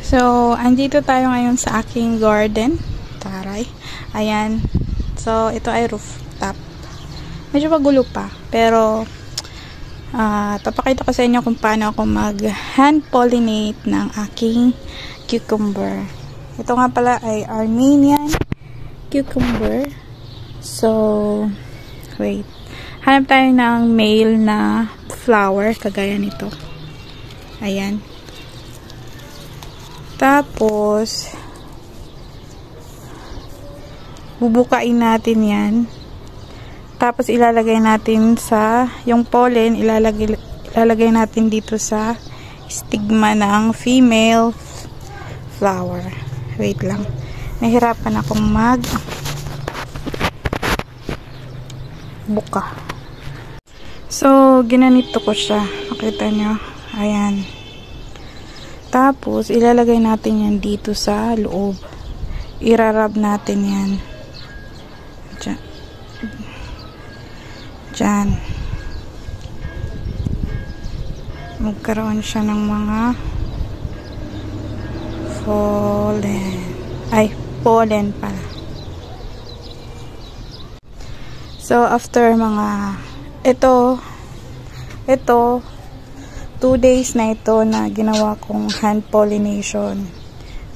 So, andito tayo ngayon sa aking garden. Taray. Ayan. So, ito ay rooftop. Medyo magulo pa. Pero, papakita ko sa inyo kung paano ako mag-hand pollinate ng aking cucumber. Ito nga pala ay Armenian cucumber. So, wait. Hanap tayo ng male na flower. Kagaya nito. Ayan. Tapos, bubukain natin yan. Tapos, ilalagay natin sa, yung pollen, ilalagay natin dito sa stigma ng female flower. Wait lang. Nahirapan akong buka. So, ginanito ko siya. Nakita nyo? Ayan. Tapos, ilalagay natin yan dito sa loob. Irarab natin yan. Diyan. Diyan. Magkaroon siya ng mga pollen pala. So, after mga ito 2 days na ito na ginawa kong hand pollination.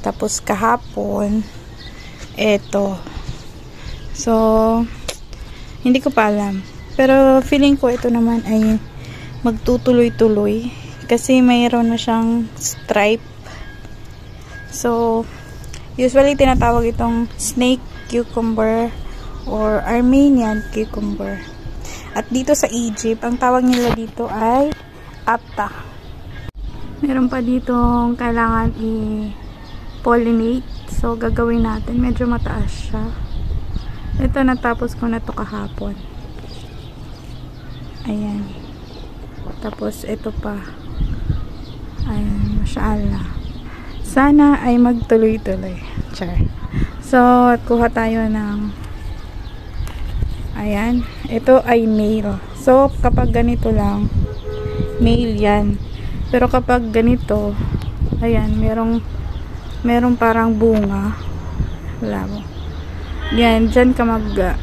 Tapos kahapon ito. So, hindi ko pa alam. Pero feeling ko ito naman ay magtutuloy-tuloy kasi mayroon na siyang stripe. So, usually tinatawag itong snake cucumber or Armenian cucumber. At dito sa Egypt, ang tawag nila dito ay Atta. Meron pa dito kailangan i-pollinate. So, gagawin natin. Medyo mataas siya. Ito, natapos ko na to kahapon. Ayan. Tapos, ito pa. Ayan. Masyaallah. Sana ay magtuloy-tuloy. Char. So, kuha tayo ng ayan. Ito ay male. So, kapag ganito lang, male yan. Pero kapag ganito, ayan, merong parang bunga. Wala mo. Yan, dyan ka mag-pollinate.